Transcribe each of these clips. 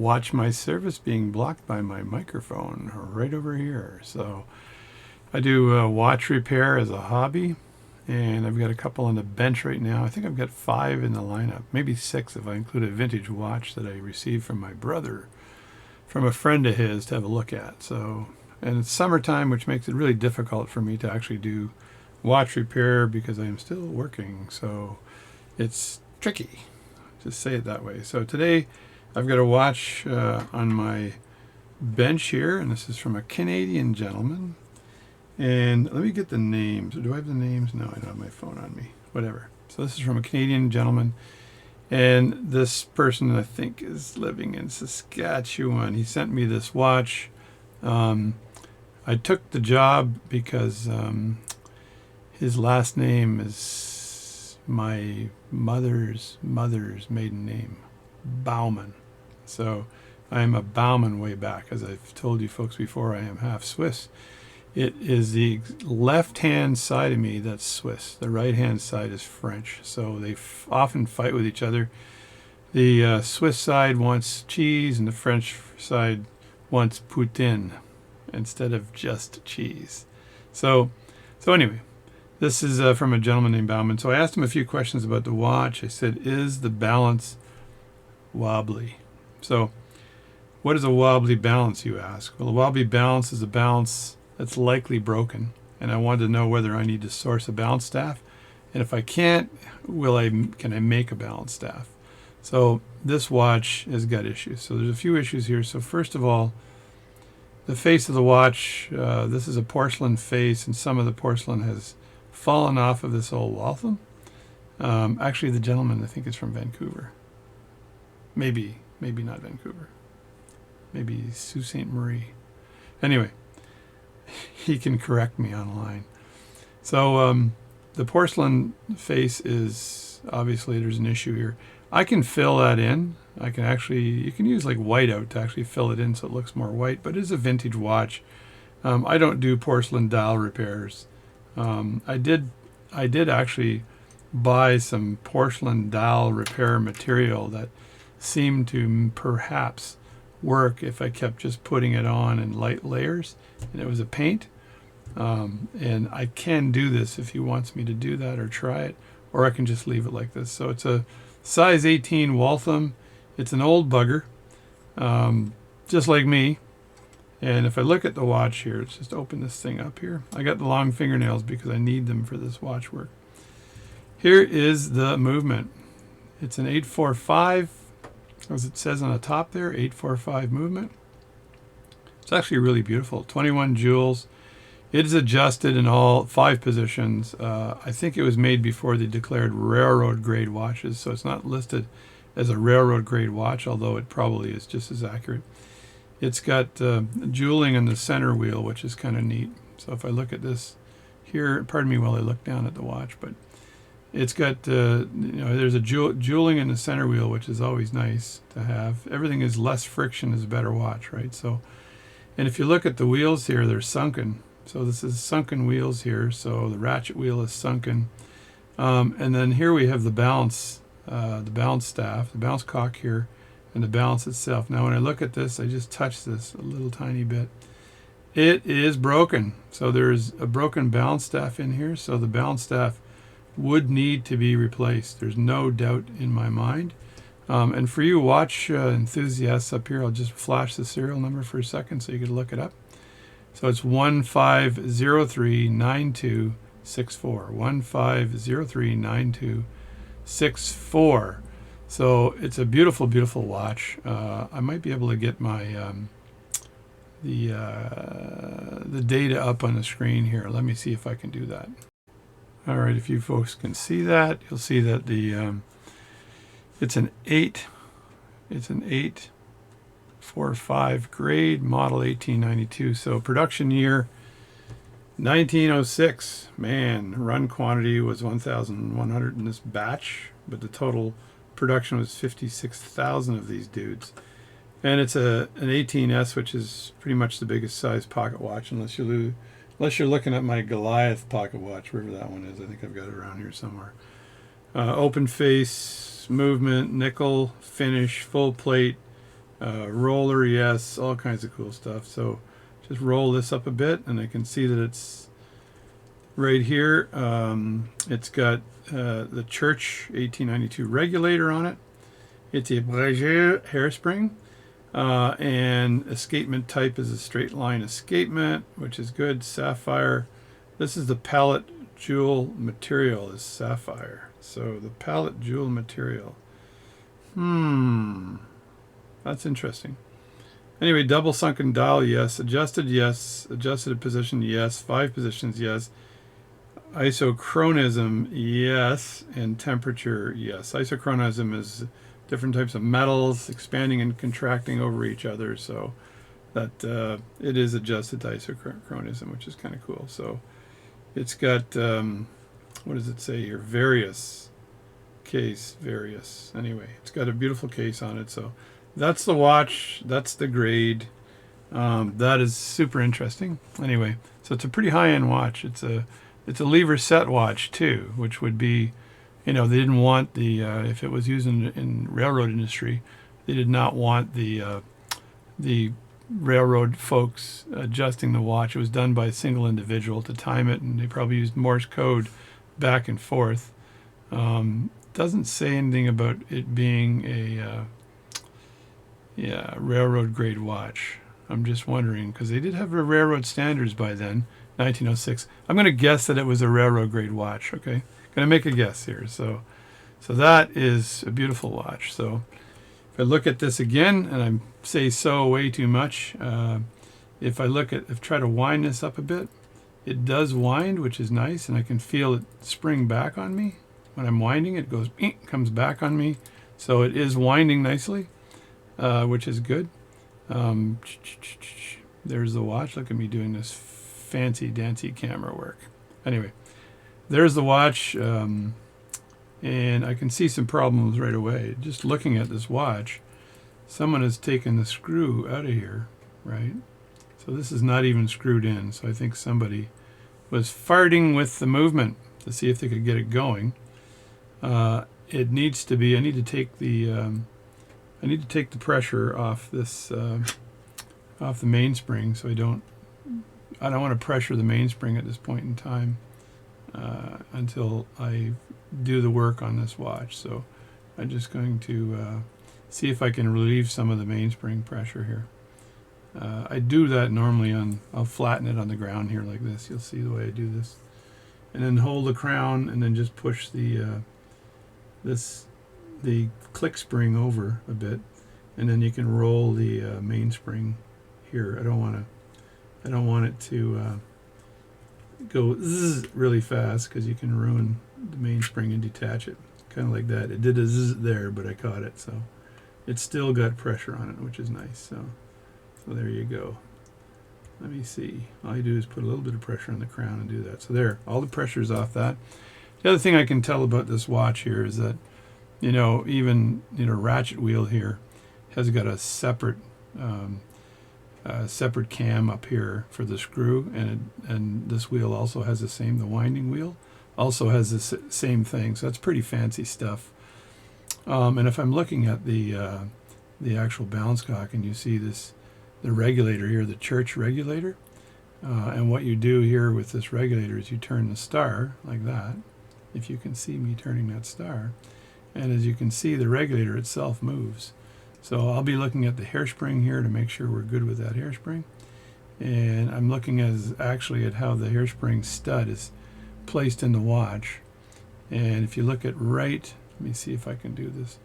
watch my service being blocked by my microphone right over here. So I do watch repair as a hobby, and I've got a couple on the bench right now. I think I've got 5 in the lineup, maybe 6 if I include a vintage watch that I received from my brother, from a friend of his, to have a look at. So, and it's summertime, which makes it really difficult for me to actually do watch repair because I am still working. So it's tricky, just say it that way. So today I've got a watch on my bench here, and this is from a Canadian gentleman. And let me get the names. Do I have the names? No, I don't have my phone on me. Whatever. So this is from a Canadian gentleman. And this person, I think, is living in Saskatchewan. He sent me this watch. I took the job because his last name is my mother's maiden name, Bauman. So I am a Bauman way back. As I've told you folks before, I am half Swiss. It is the left-hand side of me that's Swiss. The right-hand side is French. So they often fight with each other. The Swiss side wants cheese, and the French side wants poutine instead of just cheese. So anyway, this is from a gentleman named Bauman. So I asked him a few questions about the watch. I said, is the balance wobbly? So what is a wobbly balance, you ask? Well, a wobbly balance is a balance that's likely broken, and I wanted to know whether I need to source a balance staff, and if I can't, can I make a balance staff? So this watch has got issues. So there's a few issues here. So first of all, the face of the watch, this is a porcelain face, and some of the porcelain has fallen off of this old Waltham. Actually, the gentleman, I think, is from Vancouver. Maybe not Vancouver. Maybe Sault Ste. Marie. Anyway, he can correct me online. So the porcelain face is, obviously there's an issue here. I can fill that in. I can actually, you can use like whiteout to actually fill it in so it looks more white, but it is a vintage watch. I don't do porcelain dial repairs. I did actually buy some porcelain dial repair material that seemed to perhaps work if I kept just putting it on in light layers, and it was a paint. And I can do this if he wants me to do that or try it, or I can just leave it like this. So it's a size 18 Waltham. It's an old bugger, just like me. And if I look at the watch here, let's just open this thing up here. I got the long fingernails because I need them for this watch work. Here is the movement. It's an 845, as it says on the top there, 845 movement. It's actually really beautiful. 21 jewels. It is adjusted in all 5 positions. I think it was made before they declared railroad grade watches, so it's not listed as a railroad grade watch, although it probably is just as accurate. It's got jeweling in the center wheel, which is kind of neat. So if I look at this here, pardon me while I look down at the watch, but it's got, there's a jeweling in the center wheel, which is always nice to have. Everything is less friction is a better watch, right? So, and if you look at the wheels here, they're sunken. So this is sunken wheels here. So the ratchet wheel is sunken. And then here we have the balance staff, the balance cock here, and the balance itself. Now when I look at this, I just touch this a little tiny bit. It is broken. So there's a broken balance staff in here. So the balance staff would need to be replaced. There's no doubt in my mind. And for you watch enthusiasts up here, I'll just flash the serial number for a second so you can look it up. So it's 15039264. 15039264. So it's a beautiful, beautiful watch. I might be able to get my the data up on the screen here. Let me see if I can do that. All right, if you folks can see that, you'll see that the it's an 845 grade, model 1892. So production year 1906. Man, run quantity was 1,100 in this batch, but the total production was 56,000 of these dudes. And it's an 18S, which is pretty much the biggest size pocket watch, unless you're looking at my Goliath pocket watch, wherever that one is. I think I've got it around here somewhere. Open face, movement, nickel, finish, full plate, roller, yes, all kinds of cool stuff. So just roll this up a bit, and I can see that it's right here. It's got the Church 1892 regulator on it. It's a Breguet hairspring. And escapement type is a straight line escapement, which is good. Sapphire. This is the palette jewel material is sapphire. So the palette jewel material. That's interesting. Anyway, double sunken dial, yes. Adjusted, yes. Adjusted position, yes. 5 positions, yes. Isochronism, yes. And temperature, yes. Isochronism is different types of metals expanding and contracting over each other, so that it is adjusted to isochronism, which is kind of cool. So it's got, what does it say here? Various case, various. Anyway, it's got a beautiful case on it. So that's the watch. That's the grade. That is super interesting. Anyway, so it's a pretty high-end watch. It's a lever set watch too, which would be, they didn't want the if it was used in railroad industry, they did not want the railroad folks adjusting the watch. It was done by a single individual to time it, and they probably used Morse code back and forth. Doesn't say anything about it being a railroad grade watch. I'm just wondering, because they did have the railroad standards by then, 1906. I'm going to guess that it was a railroad grade watch. Okay, going to make a guess here. So that is a beautiful watch. So if I look at this again, and I say so way too much, if try to wind this up a bit, it does wind, which is nice, and I can feel it spring back on me. When I'm winding, it goes, comes back on me. So it is winding nicely, which is good. There's the watch. Look at me doing this fancy dancy camera work. Anyway, there's the watch, and I can see some problems right away. Just looking at this watch, someone has taken the screw out of here, right? So this is not even screwed in. So I think somebody was farting with the movement to see if they could get it going. It needs to be. I need to take the pressure off this off the mainspring, so I don't want to pressure the mainspring at this point in time until I do the work on this watch. So I'm just going to see if I can relieve some of the mainspring pressure here. I do that normally I'll flatten it on the ground here like this. You'll see the way I do this, and then hold the crown, and then just push the click spring over a bit, and then you can roll the mainspring here. I don't want it to go zzz really fast, because you can ruin the mainspring and detach it. Kind of like that. It did a zzz there, but I caught it, so it's still got pressure on it, which is nice. So there you go. Let me see. All you do is put a little bit of pressure on the crown and do that. So there, all the pressure's off that. The other thing I can tell about this watch here is that, even ratchet wheel here has got a separate cam up here for the screw, and this wheel also has the winding wheel also has the same thing. So that's pretty fancy stuff. And if I'm looking at the actual balance cock, and you see the regulator here, the Church regulator, and what you do here with this regulator is you turn the star like that. If you can see me turning that star, and as you can see, the regulator itself moves. So I'll be looking at the hairspring here to make sure we're good with that hairspring, and I'm looking actually at how the hairspring stud is placed in the watch. And if you look at let me see if I can do this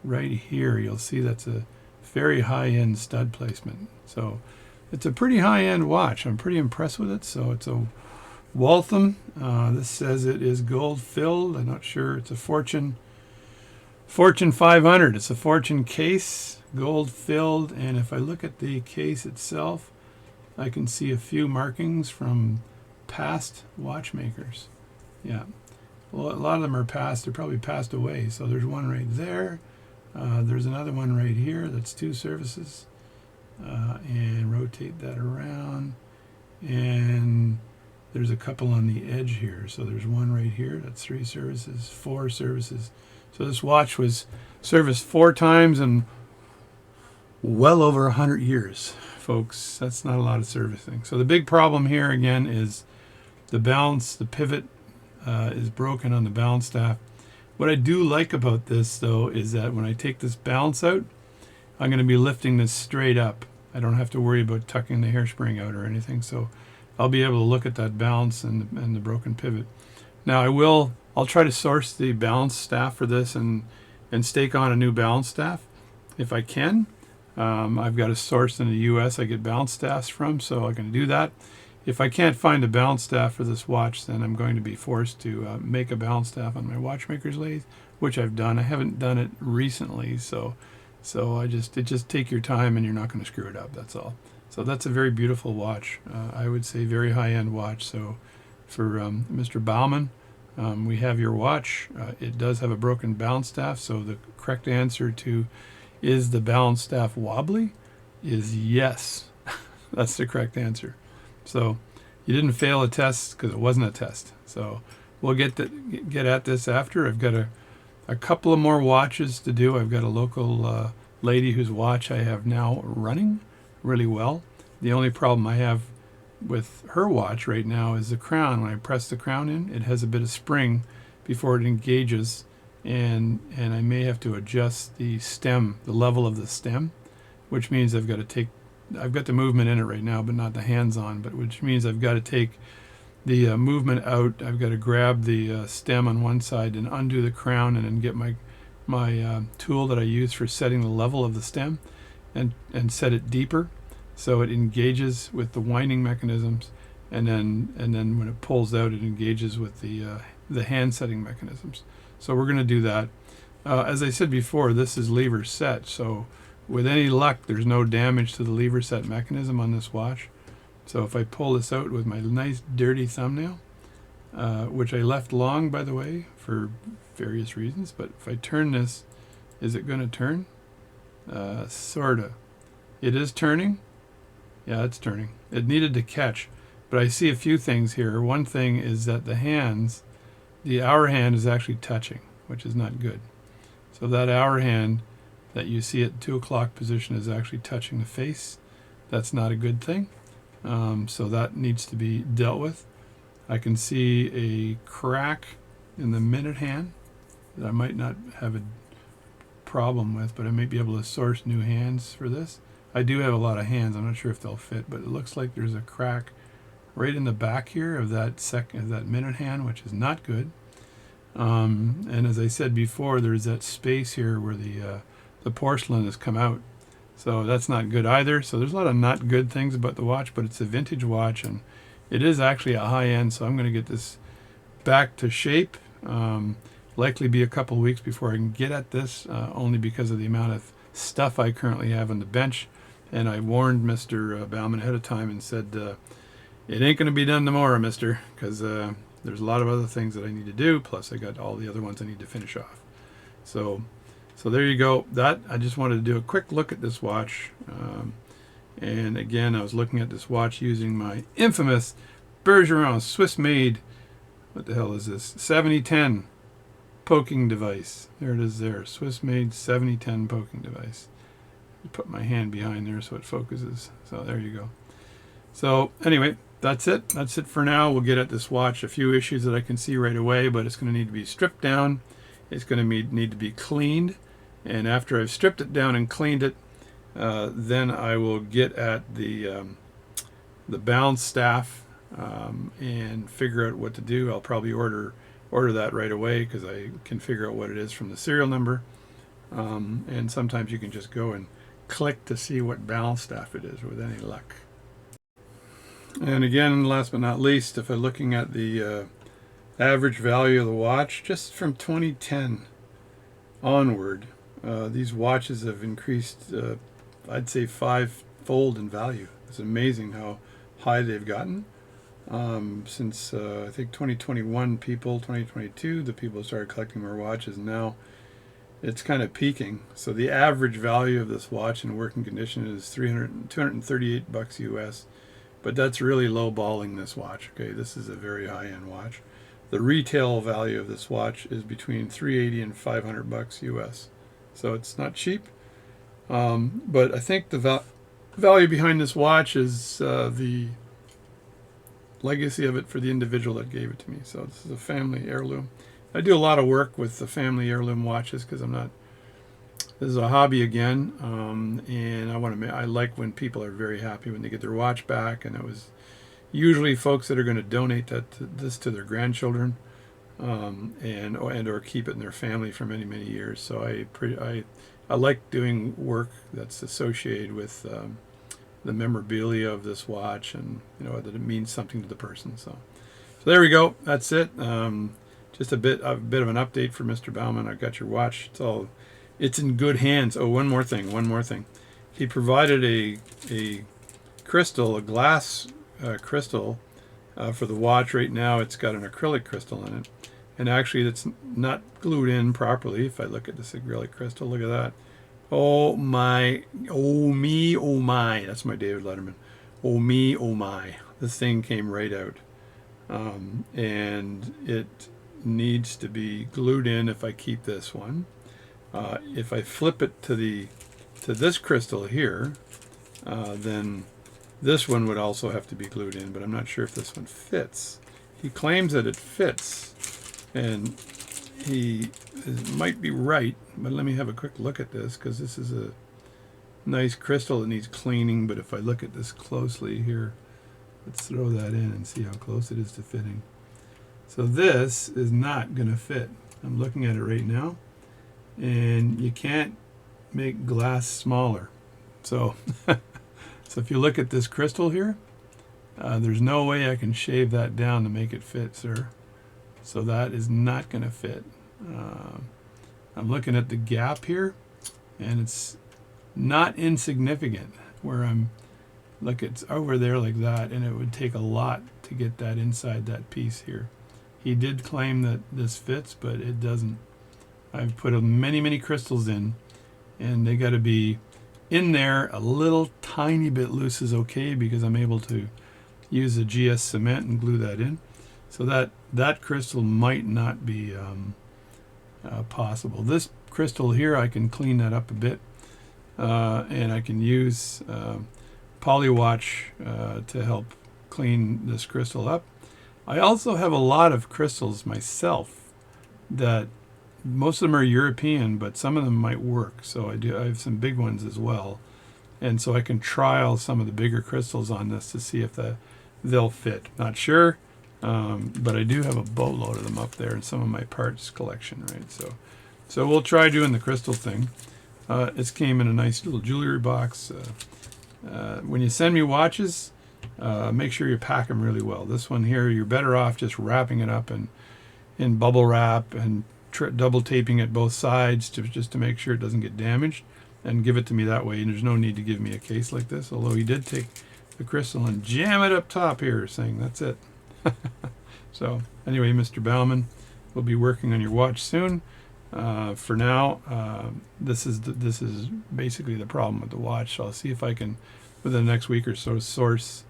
right here, you'll see that's a very high-end stud placement. So it's a pretty high-end watch. I'm pretty impressed with it. So it's a Waltham. This says it is gold filled. I'm not sure. It's a Fortune 500. It's a Fortune case, gold filled. And if I look at the case itself, I can see a few markings from past watchmakers. Yeah, well, a lot of them are past. They're probably passed away. So there's one right there. There's another one right here. That's 2 services. And rotate that around. And there's a couple on the edge here. So there's one right here. That's 3 services, 4 services. So this watch was serviced 4 times, and well over 100 years, folks. That's not a lot of servicing. So the big problem here again is the balance, the pivot is broken on the balance staff. What I do like about this though is that when I take this balance out, I'm going to be lifting this straight up. I don't have to worry about tucking the hairspring out or anything. So I'll be able to look at that balance and the broken pivot. Now I'll try to source the balance staff for this and stake on a new balance staff if I can. I've got a source in the US I get balance staffs from, so I can do that. If I can't find a balance staff for this watch, then I'm going to be forced to make a balance staff on my watchmaker's lathe, which I've done. I haven't done it recently, so just take your time and you're not going to screw it up. That's all. So that's a very beautiful watch. I would say very high-end watch. So for Mr. Bauman, we have your watch. It does have a broken balance staff, so the correct answer to is the balance staff wobbly is yes. That's the correct answer. So you didn't fail a test because it wasn't a test. So we'll get at this after. I've got a couple of more watches to do. I've got a local lady whose watch I have now running really well. The only problem I have with her watch right now is the crown. When I press the crown in, it has a bit of spring before it engages, and I may have to adjust the stem, the level of the stem, which means I've got the movement in it right now, but not the hands on, but which means I've got to take the movement out. I've got to grab the stem on one side and undo the crown, and then get my tool that I use for setting the level of the stem and set it deeper so it engages with the winding mechanisms, and then when it pulls out, it engages with the hand setting mechanisms. So we're going to do that. As I said before, this is lever set, so with any luck there's no damage to the lever set mechanism on this watch. So if I pull this out with my nice dirty thumbnail, which I left long, by the way, for various reasons, but if I turn this, is it going to turn? Sorta. It is turning. Yeah, it's turning. It needed to catch, but I see a few things here. One thing is that the hour hand is actually touching, which is not good. So that hour hand that you see at 2 o'clock position is actually touching the face. That's not a good thing. So that needs to be dealt with. I can see a crack in the minute hand that I might not have a problem with, but I might be able to source new hands for this. I do have a lot of hands. I'm not sure if they'll fit, but it looks like there's a crack right in the back here of that minute hand, which is not good. And as I said before, there's that space here where the porcelain has come out. So that's not good either. So there's a lot of not good things about the watch, but it's a vintage watch and it is actually a high end. So I'm going to get this back to shape. Likely be a couple of weeks before I can get at this, only because of the amount of stuff I currently have on the bench. And I warned Mr. Bauman ahead of time and said, it ain't going to be done tomorrow, mister, because there's a lot of other things that I need to do. Plus I got all the other ones I need to finish off. So there you go. I just wanted to do a quick look at this watch. And again, I was looking at this watch using my infamous Bergeron Swiss-made, what the hell is this, 7010 poking device. There it is there, Swiss-made 7010 poking device. Put my hand behind there so it focuses. So there you go. So anyway, that's it. That's it for now. We'll get at this watch. A few issues that I can see right away, but it's going to need to be stripped down. It's going to need to be cleaned. And after I've stripped it down and cleaned it, then I will get at the balance staff and figure out what to do. I'll probably order that right away because I can figure out what it is from the serial number. And sometimes you can just go and click to see what balance staff it is with any luck. And again, last but not least, if I'm looking at the average value of the watch, just from 2010 onward, these watches have increased, I'd say 5-fold in value. It's amazing how high they've gotten. Since I think 2021 2022, the people started collecting more watches. Now it's kind of peaking. So the average value of this watch in working condition is $238 US. But that's really low-balling this watch. Okay, this is a very high-end watch. The retail value of this watch is between $380 and $500 US. So it's not cheap. But I think the value behind this watch is the legacy of it for the individual that gave it to me. So this is a family heirloom. I do a lot of work with the family heirloom watches because I'm not. This is a hobby again, and I want to. I like when people are very happy when they get their watch back, and it was usually folks that are going to donate this to their grandchildren, and or keep it in their family for many many years. So I like doing work that's associated with the memorabilia of this watch, and that it means something to the person. So there we go. That's it. Just a bit of an update for Mr. Bauman. I got your watch. It's in good hands. Oh, one more thing. He provided a crystal, a glass crystal for the watch. Right now it's got an acrylic crystal in it, and actually it's not glued in properly. If I look at this acrylic crystal, look at that. Oh my, oh me, oh my. That's my David Letterman. Oh me, oh my. This thing came right out, and it needs to be glued in if I keep this one. If I flip it to this crystal here, then this one would also have to be glued in, but I'm not sure if this one fits. He claims that it fits, and he might be right, but let me have a quick look at this, because this is a nice crystal that needs cleaning. But if I look at this closely here, let's throw that in and see how close it is to fitting. So this is not going to fit. I'm looking at it right now, and you can't make glass smaller. So so if you look at this crystal here, there's no way I can shave that down to make it fit, sir. So that is not going to fit. I'm looking at the gap here, and it's not insignificant. Look, it's over there like that, and it would take a lot to get that inside that piece here. He did claim that this fits, but it doesn't. I've put many, many crystals in, and they got to be in there. A little tiny bit loose is okay, because I'm able to use a GS cement and glue that in. So that crystal might not be possible. This crystal here, I can clean that up a bit, and I can use Polywatch to help clean this crystal up. I also have a lot of crystals myself that most of them are European, but some of them might work. So I have some big ones as well, and so I can trial some of the bigger crystals on this to see if they'll fit. Not sure, but I do have a boatload of them up there in some of my parts collection, right? So we'll try doing the crystal thing. This came in a nice little jewelry box. When you send me watches, make sure you pack them really well. This one here, you're better off just wrapping it up in bubble wrap and double taping it both sides just to make sure it doesn't get damaged, and give it to me that way. And there's no need to give me a case like this, although he did take the crystal and jam it up top here, saying that's it. So anyway, Mr. Bauman, we'll be working on your watch soon. For now, this is basically the problem with the watch. So I'll see if I can, within the next week or so, source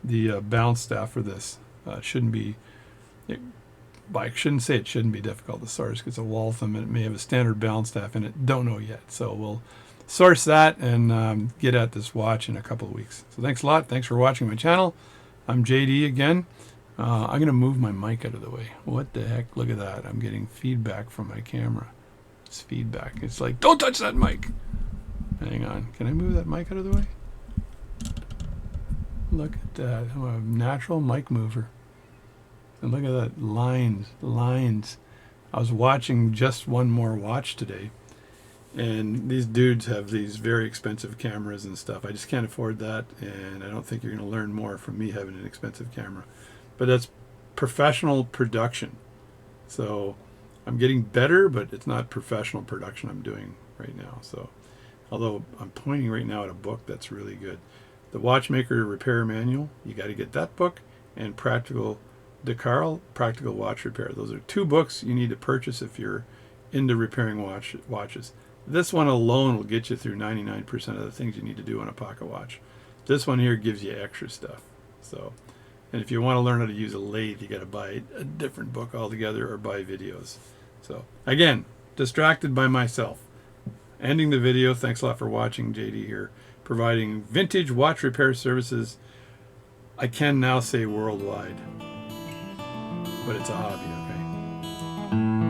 the balance staff for this. I shouldn't say it shouldn't be difficult to source, because it's a Waltham and it may have a standard balance staff in it. Don't know yet. So we'll source that and get at this watch in a couple of weeks. So thanks a lot. Thanks for watching my channel. I'm JD again. I'm going to move my mic out of the way. What the heck? Look at that. I'm getting feedback from my camera. It's feedback. It's like, don't touch that mic. Hang on. Can I move that mic out of the way? Look at that. I'm a natural mic mover. And look at that. Lines. I was watching Just One More Watch today, and these dudes have these very expensive cameras and stuff. I just can't afford that, and I don't think you're going to learn more from me having an expensive camera. But that's professional production. So I'm getting better, but it's not professional production I'm doing right now. So, although I'm pointing right now at a book that's really good. The Watchmaker Repair Manual, you got to get that book, and Practical DeCarl, Practical Watch Repair. Those are two books you need to purchase if you're into repairing watches. This one alone will get you through 99% of the things you need to do on a pocket watch. This one here gives you extra stuff. So, and if you want to learn how to use a lathe, you got to buy a different book altogether or buy videos. So again, distracted by myself. ending the video. Thanks a lot for watching. JD here, providing vintage watch repair services. I can now say worldwide, but it's a hobby, okay?